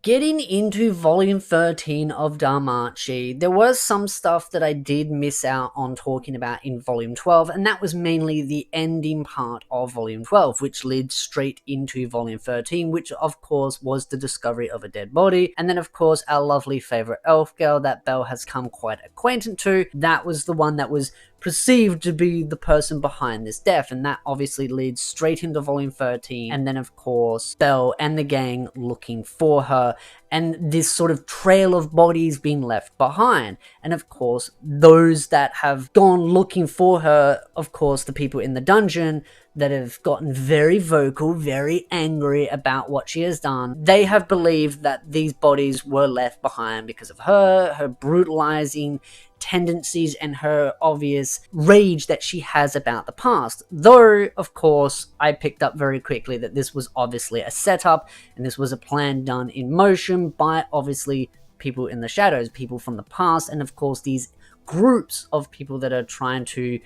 Getting into volume 13 of DanMachi, there was some stuff that I did miss out on talking about in volume 12, and that was mainly the ending part of volume 12, which leads straight into volume 13, which of course was the discovery of a dead body, and then of course our lovely favourite elf girl that Belle has come quite acquainted to, that was the one that was perceived to be the person behind this death, and that obviously leads straight into volume 13, and then of course Belle and the gang looking for her, and this sort of trail of bodies being left behind, and of course those that have gone looking for her, of course the people in the dungeon that have gotten very vocal, very angry about what she has done, they have believed that these bodies were left behind because of her brutalizing tendencies and her obvious rage that she has about the past. Though, of course, I picked up very quickly that this was obviously a setup, and this was a plan done in motion by obviously people in the shadows, people from the past, and of course these groups of people that are trying to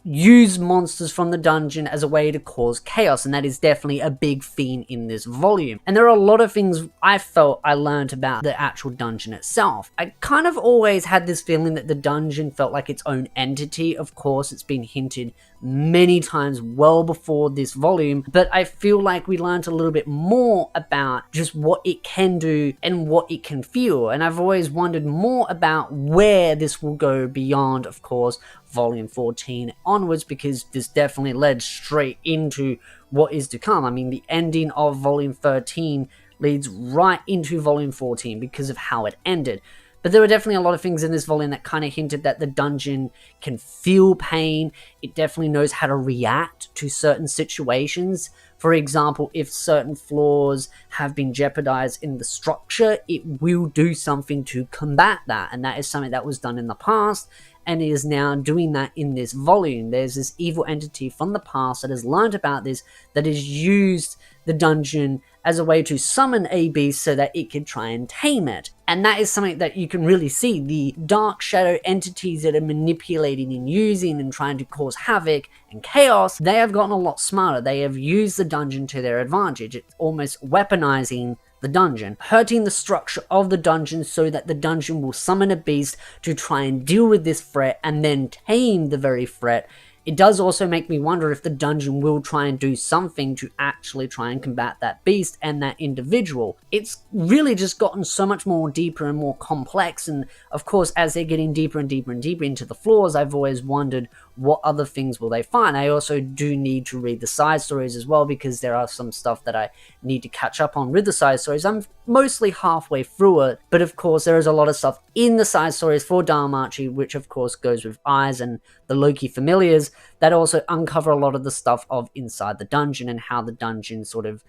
use monsters from the dungeon as a way to cause chaos, and that is definitely a big theme in this volume. And there are a lot of things I felt I learned about the actual dungeon itself. I kind of always had this feeling that the dungeon felt like its own entity. Of course, it's been hinted many times well before this volume, but I feel like we learned a little bit more about just what it can do and what it can feel, and I've always wondered more about where this will go beyond, of course, volume 14 onwards, because this definitely led straight into what is to come. I mean, the ending of volume 13 leads right into volume 14 because of how it ended. But there were definitely a lot of things in this volume that kind of hinted that the dungeon can feel pain. It definitely knows how to react to certain situations. For example, if certain flaws have been jeopardized in the structure, it will do something to combat that. And that is something that was done in the past, and it is now doing that in this volume. There's this evil entity from the past that has learned about this, that has used the dungeon as a way to summon a beast so that it can try and tame it. And that is something that you can really see. The dark shadow entities that are manipulating and using and trying to cause havoc and chaos, they have gotten a lot smarter. They have used the dungeon to their advantage. It's almost weaponizing the dungeon, hurting the structure of the dungeon so that the dungeon will summon a beast to try and deal with this threat and then tame the very threat. It does also make me wonder if the dungeon will try and do something to actually try and combat that beast and that individual. It's really just gotten so much more deeper and more complex, and of course as they're getting deeper and deeper and deeper into the floors, I've always wondered what other things will they find. I also do need to read the side stories as well, because there are some stuff that I need to catch up on with the side stories. I'm mostly halfway through it, but of course there is a lot of stuff in the side stories for DanMachi, which of course goes with Eyes and the Loki familiars, that also uncover a lot of the stuff of inside the dungeon and how the dungeon sort of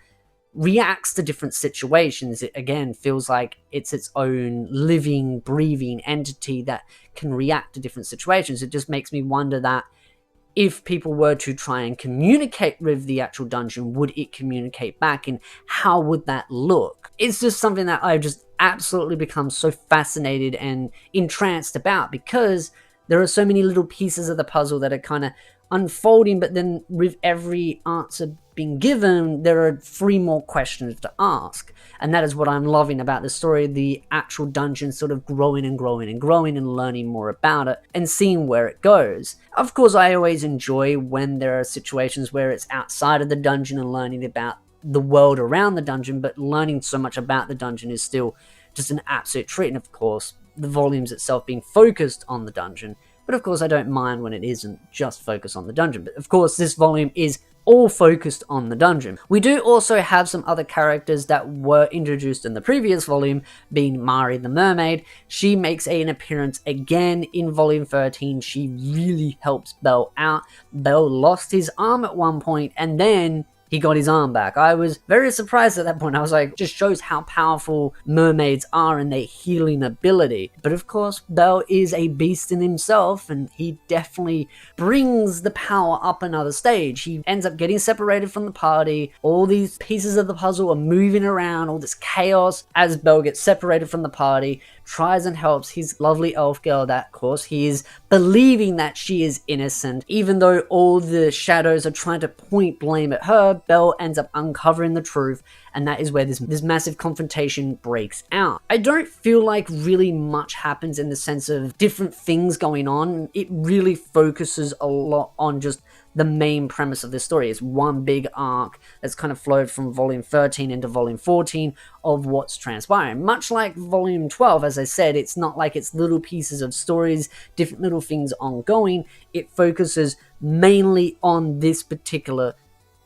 reacts to different situations. It again feels like it's its own living, breathing entity that can react to different situations. It just makes me wonder that if people were to try and communicate with the actual dungeon, would it communicate back, and how would that look? It's just something that I've just absolutely become so fascinated and entranced about, because there are so many little pieces of the puzzle that are kind of unfolding, but then with every answer being given, there are 3 more questions to ask. And that is what I'm loving about the story, the actual dungeon sort of growing and growing and growing and learning more about it and seeing where it goes. Of course, I always enjoy when there are situations where it's outside of the dungeon and learning about the world around the dungeon, but learning so much about the dungeon is still just an absolute treat. And of course, the volumes itself being focused on the dungeon. But of course, I don't mind when it isn't just focused on the dungeon. But of course, this volume is all focused on the dungeon. We do also have some other characters that were introduced in the previous volume, being Mari the Mermaid. She makes an appearance again in volume 13. She really helps Belle out. Belle lost his arm at one point, and then he got his arm back. I was very surprised at that point. I was like, just shows how powerful mermaids are and their healing ability. But of course, Belle is a beast in himself, and he definitely brings the power up another stage. He ends up getting separated from the party. All these pieces of the puzzle are moving around, all this chaos as Belle gets separated from the party, tries and helps his lovely elf girl that, of course, he is believing that she is innocent, even though all the shadows are trying to point blame at her, Belle ends up uncovering the truth, and that is where this massive confrontation breaks out. I don't feel like really much happens in the sense of different things going on. It really focuses a lot on just the main premise of this story. It's one big arc that's kind of flowed from volume 13 into volume 14 of what's transpiring. Much like volume 12, as I said, it's not like it's little pieces of stories, different little things ongoing. It focuses mainly on this particular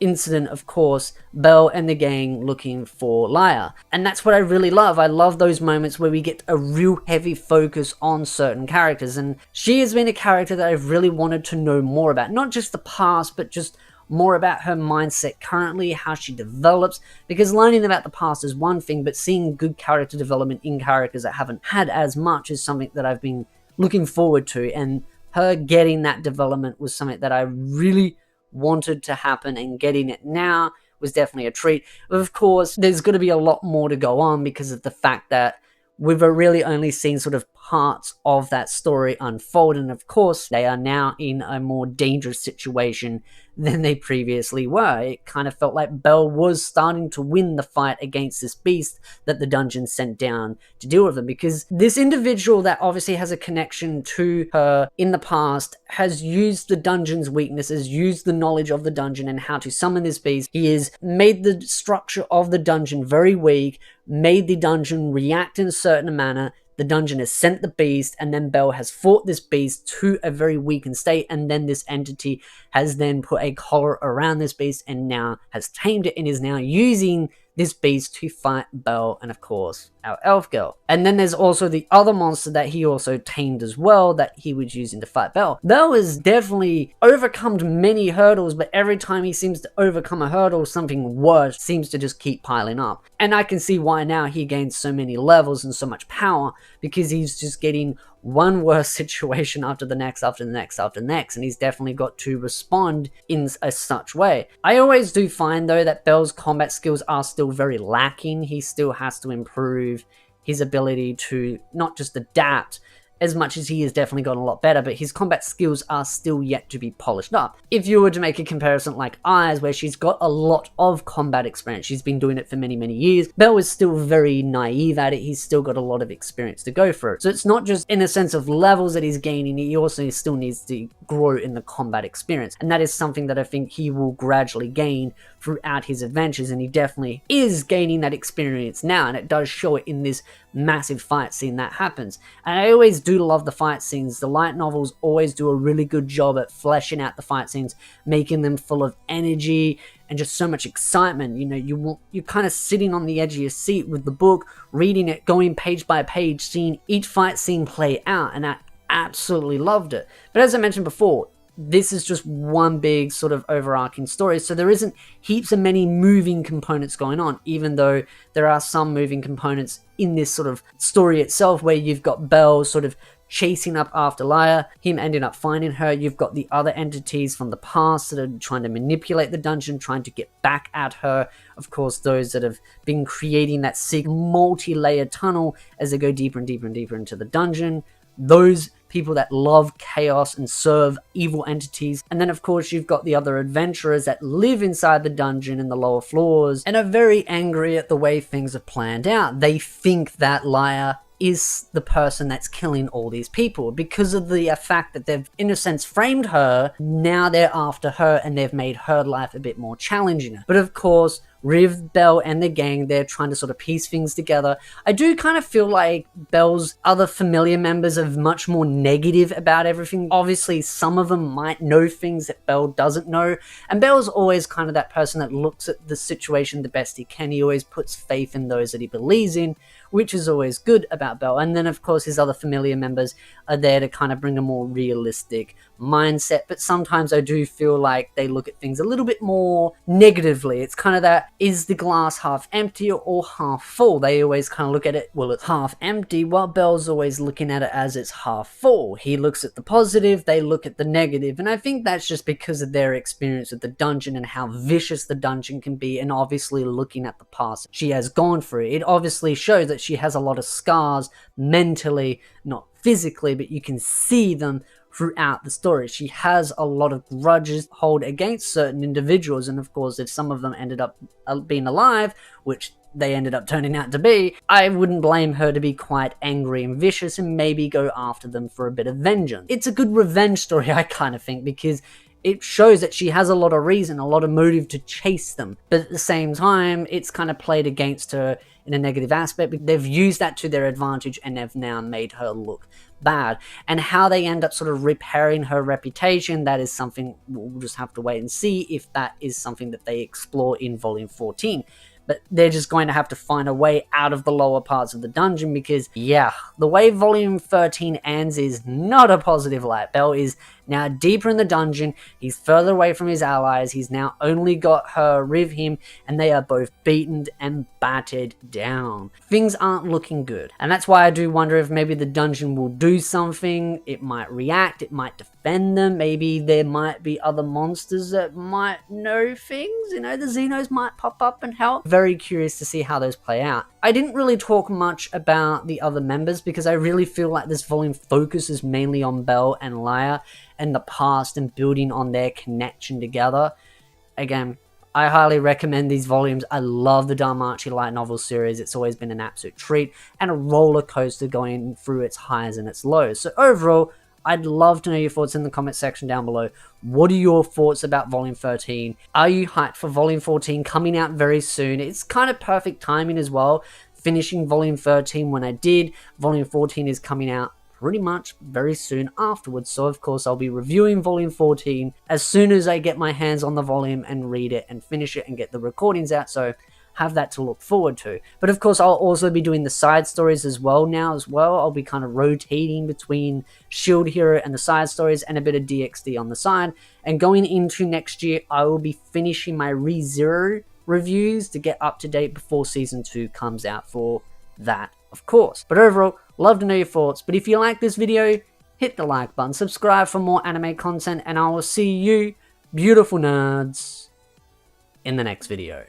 incident, of course, Belle and the gang looking for Lyra. And that's what I really love. I love those moments where we get a real heavy focus on certain characters, and she has been a character that I've really wanted to know more about. Not just the past, but just more about her mindset currently, how she develops, because learning about the past is one thing, but seeing good character development in characters that haven't had as much is something that I've been looking forward to, and her getting that development was something that I really wanted to happen, and getting it now was definitely a treat. But of course, there's going to be a lot more to go on because of the fact that we've really only seen sort of parts of that story unfold, and of course they are now in a more dangerous situation than they previously were. It kind of felt like Belle was starting to win the fight against this beast that the dungeon sent down to deal with them, because this individual that obviously has a connection to her in the past has used the dungeon's weaknesses, used the knowledge of the dungeon and how to summon this beast. He has made the structure of the dungeon very weak, made the dungeon react in a certain manner. The dungeon has sent the beast, and then Belle has fought this beast to a very weakened state, and then this entity has then put a collar around this beast and now has tamed it and is now using this beast to fight Belle and, of course, our elf girl. And then there's also the other monster that he also tamed as well that he was using to fight Belle. Belle has definitely overcome many hurdles, but every time he seems to overcome a hurdle, something worse seems to just keep piling up. And I can see why now he gains so many levels and so much power, because he's just getting one worse situation after the next, after the next, after the next, and he's definitely got to respond in a such way. I always do find, though, that Belle's combat skills are still very lacking. He still has to improve his ability to not just adapt, as much as he has definitely gotten a lot better, but his combat skills are still yet to be polished up. If you were to make a comparison like Eyes, where she's got a lot of combat experience, she's been doing it for many, many years, Belle is still very naive at it, he's still got a lot of experience to go through. So it's not just in a sense of levels that he's gaining, he also still needs to grow in the combat experience. And that is something that I think he will gradually gain throughout his adventures, and he definitely is gaining that experience now, and it does show it in this massive fight scene that happens. And I always do love the fight scenes. The light novels always do a really good job at fleshing out the fight scenes, making them full of energy and just so much excitement. You know, you're kind of sitting on the edge of your seat with the book, reading it, going page by page, seeing each fight scene play out, and I absolutely loved it. But as I mentioned before, this is just one big sort of overarching story, so there isn't heaps of many moving components going on, even though there are some moving components in this sort of story itself, where you've got Belle sort of chasing up after Lyra, him ending up finding her. You've got the other entities from the past that are trying to manipulate the dungeon, trying to get back at her. Of course, those that have been creating that sick multi-layered tunnel as they go deeper and deeper and deeper into the dungeon. Those people that love chaos and serve evil entities. And then, of course, you've got the other adventurers that live inside the dungeon in the lower floors and are very angry at the way things are planned out. They think that Lyra is the person that's killing all these people because of the fact that they've, in a sense, framed her. Now they're after her, and they've made her life a bit more challenging. But of course, with Belle and the gang, they're trying to sort of piece things together. I do kind of feel like Belle's other familiar members are much more negative about everything. Obviously, some of them might know things that Belle doesn't know, and Belle's always kind of that person that looks at the situation the best he can. He always puts faith in those that he believes in, which is always good about Belle. And then, of course, his other familiar members are there to kind of bring a more realistic mindset, but sometimes I do feel like they look at things a little bit more negatively. It's kind of that, is the glass half empty or half full? They always kind of look at it, well, it's half empty, while Belle's always looking at it as it's half full. He looks at the positive, they look at the negative, and I think that's just because of their experience with the dungeon and how vicious the dungeon can be, and obviously looking at the past she has gone through. It obviously shows that she has a lot of scars mentally, not physically, but you can see them throughout the story. She has a lot of grudges hold against certain individuals, and of course if some of them ended up being alive, which they ended up turning out to be, I wouldn't blame her to be quite angry and vicious and maybe go after them for a bit of vengeance. It's a good revenge story, I kind of think, because it shows that she has a lot of reason, a lot of motive to chase them, but at the same time it's kind of played against her in a negative aspect. They've used that to their advantage and have now made her look bad. And how they end up sort of repairing her reputation, that is something we'll just have to wait and see if that is something that they explore in Volume 14. But they're just going to have to find a way out of the lower parts of the dungeon, because, yeah, the way Volume 13 ends is not a positive light. Bell is now deeper in the dungeon, he's further away from his allies, he's now only got her with him, and they are both beaten and battered down. Things aren't looking good, and that's why I do wonder if maybe the dungeon will do something. It might react, it might defend them, maybe there might be other monsters that might know things, you know, the Xenos might pop up and help. Very curious to see how those play out. I didn't really talk much about the other members because I really feel like this volume focuses mainly on Bell and Lyra and the past and building on their connection together. Again, I highly recommend these volumes. I love the DanMachi light novel series. It's always been an absolute treat and a roller coaster going through its highs and its lows. So overall, I'd love to know your thoughts in the comment section down below. What are your thoughts about Volume 13? Are you hyped for Volume 14 coming out very soon? It's kind of perfect timing as well, finishing Volume 13 when I did. Volume 14 is coming out pretty much very soon afterwards, so of course I'll be reviewing Volume 14 as soon as I get my hands on the volume and read it and finish it and get the recordings out, so have that to look forward to. But of course I'll also be doing the side stories as well now as well. I'll be kind of rotating between Shield Hero and the side stories and a bit of DxD on the side, and going into next year I will be finishing my ReZero reviews to get up to date before Season 2 comes out for that, of course. But overall, love to know your thoughts. But if you like this video, hit the like button, subscribe for more anime content, and I will see you, beautiful nerds, in the next video.